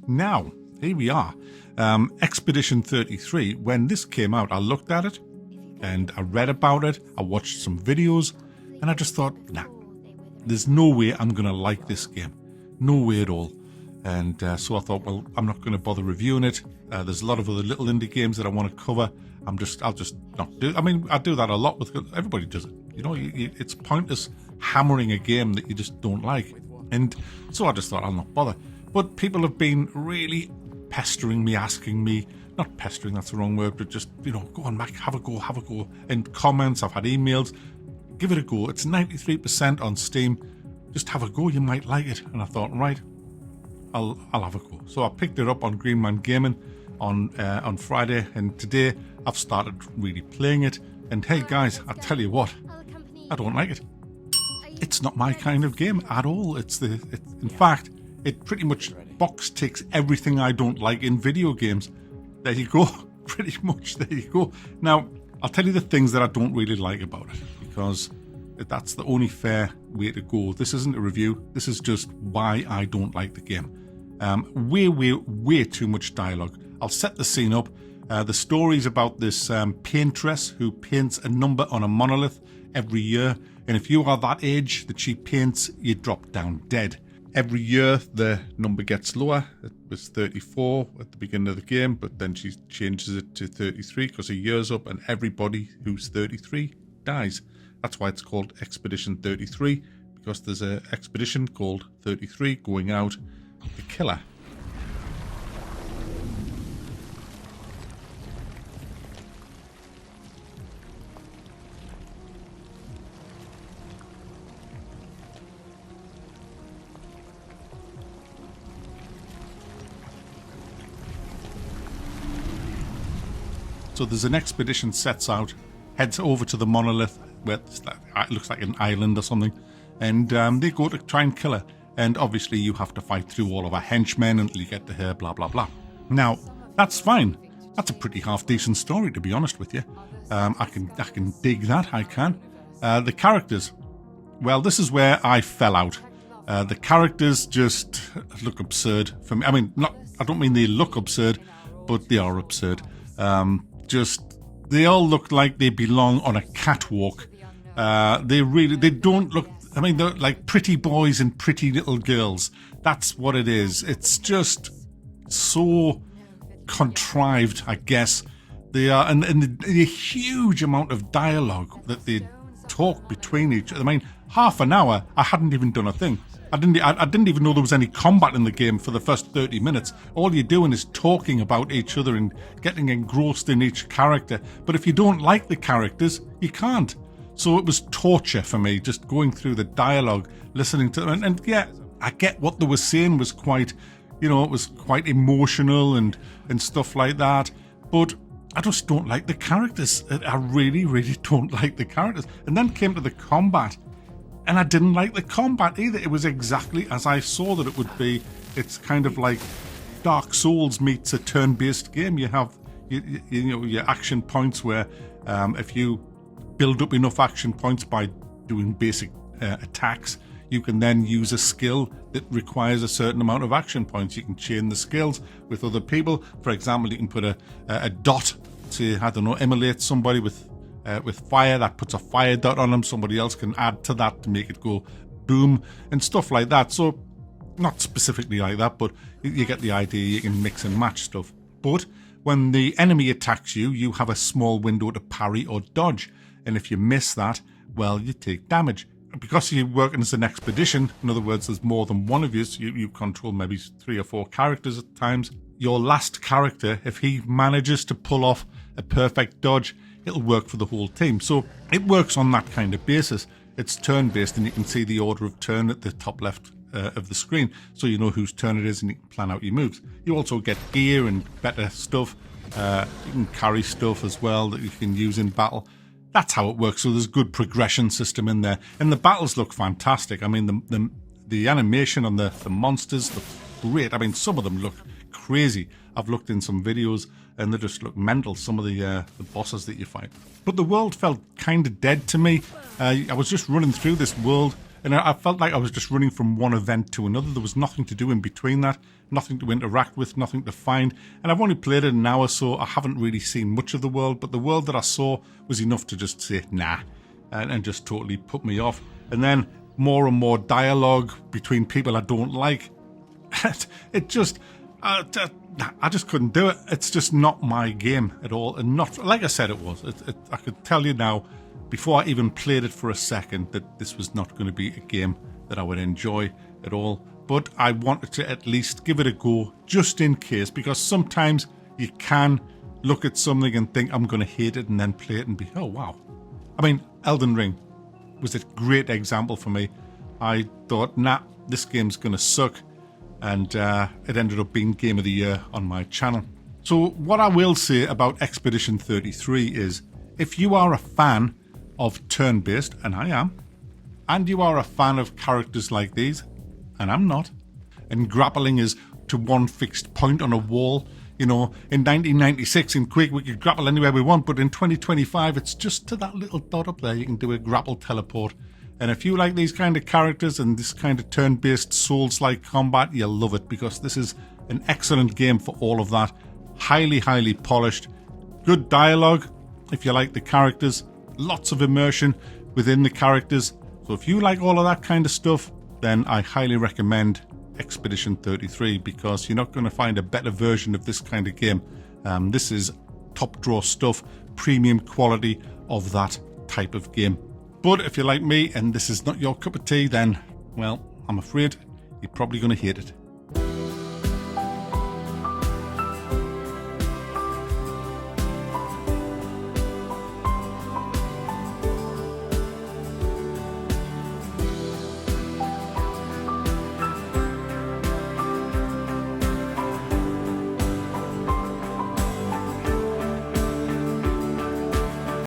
Now, here we are. Expedition 33, when this came out, I looked at it and I read about it, I watched some videos, and I just thought, nah, there's no way I'm going to like this game. No way at all. And so I thought, well, I'm not going to bother reviewing it. There's a lot of other little indie games that I want to cover. I'll just not do it. I mean, I do that a lot with, everybody does it. You know, it's pointless hammering a game that you just don't like. And so I just thought I'll not bother. But people have been really pestering me, asking me, not pestering, that's the wrong word, but just, you know, go on, Mac, have a go. In comments, I've had emails, give it a go. It's 93% on Steam. Just have a go, you might like it. And I thought, right, I'll have a go. So I picked it up on Green Man Gaming on Friday, and today I've started really playing it. And hey guys, I tell you what, I don't like it. It's not my kind of game at all. In fact, it pretty much box ticks everything I don't like in video games. There you go. Pretty much, there you go. Now, I'll tell you the things that I don't really like about it, because that's the only fair way to go. This isn't a review. This is just why I don't like the game. Way too much dialogue. I'll set the scene up. The story's about this paintress who paints a number on a monolith every year. And if you are that age that she paints, you drop down dead. Every year, the number gets lower. It was 34 at the beginning of the game, but then she changes it to 33 because a year's up, and everybody who's 33 dies. That's why it's called Expedition 33, because there's an expedition called 33 going out to kill her. So there's an expedition sets out, heads over to the monolith, where it looks like an island or something, and they go to try and kill her. And obviously you have to fight through all of her henchmen until you get to her, blah, blah, blah. Now, that's fine. That's a pretty half-decent story, to be honest with you. I can dig that, I can. The characters, well, this is where I fell out. The characters just look absurd for me. I mean, I don't mean they look absurd, but they are absurd. They all look like they belong on a catwalk. They don't look, I mean, they're like pretty boys and pretty little girls. That's what it is. It's just so contrived, I guess. They are, and the huge amount of dialogue that they talk between each other. I mean, half an hour, I hadn't even done a thing. I didn't even know there was any combat in the game for the first 30 minutes. All you're doing is talking about each other and getting engrossed in each character. But if you don't like the characters, you can't. So it was torture for me, just going through the dialogue, listening to them. And yeah, I get what they were saying was quite, you know, it was quite emotional and stuff like that. But I just don't like the characters. I really, really don't like the characters. And then came to the combat. And I didn't like the combat either. It was exactly as I saw that it would be. It's kind of like Dark Souls meets a turn-based game. You have you know, your action points where if you build up enough action points by doing basic attacks, you can then use a skill that requires a certain amount of action points. You can chain the skills with other people. For example, you can put a dot to, I don't know, emulate somebody with fire. That puts a fire dot on them. Somebody else can add to that to make it go boom and stuff like that. So not specifically like that, but you get the idea. You can mix and match stuff. But when the enemy attacks you, you have a small window to parry or dodge. And if you miss that, well, you take damage. Because you're working as an expedition, in other words, there's more than one of you, so you control maybe 3 or 4 characters at times. Your last character, if he manages to pull off a perfect dodge, it'll work for the whole team. So it works on that kind of basis. It's turn-based, and you can see the order of turn at the top left of the screen, so you know whose turn it is and you can plan out your moves. You also get gear and better stuff. You can carry stuff as well that you can use in battle. That's how it works. So there's good progression system in there, and the battles look fantastic. I mean, the animation on the monsters look great. I mean, some of them look crazy. I've looked in some videos and they just look mental, some of the bosses that you fight. But the world felt kind of dead to me. I was just running through this world And I felt like I was just running from one event to another. There was nothing to do in between that, nothing to interact with, nothing to find. And I've only played it an hour, so I haven't really seen much of the world, but the world that I saw was enough to just say, nah, and just totally put me off. And then more and more dialogue between people I don't like. It just... I just couldn't do it. It's just not my game at all. And not, like I said it was. I could tell you now, before I even played it for a second, that this was not going to be a game that I would enjoy at all. But I wanted to at least give it a go, just in case, because sometimes you can look at something and think, I'm going to hate it, and then play it and be, oh, wow. I mean, Elden Ring was a great example for me. I thought, nah, this game's going to suck. And it ended up being Game of the Year on my channel. So what I will say about Expedition 33 is, if you are a fan of turn-based, and I am, and you are a fan of characters like these, and I'm not, and grappling is to one fixed point on a wall, you know, in 1996 in Quake we could grapple anywhere we want, but in 2025 it's just to that little dot up there you can do a grapple teleport. And if you like these kind of characters and this kind of turn-based Souls-like combat, you'll love it, because this is an excellent game for all of that. Highly, highly polished. Good dialogue, if you like the characters. Lots of immersion within the characters. So if you like all of that kind of stuff, then I highly recommend Expedition 33, because you're not going to find a better version of this kind of game. This is top-drawer stuff, premium quality of that type of game. But if you're like me and this is not your cup of tea, then, well, I'm afraid you're probably going to hate it.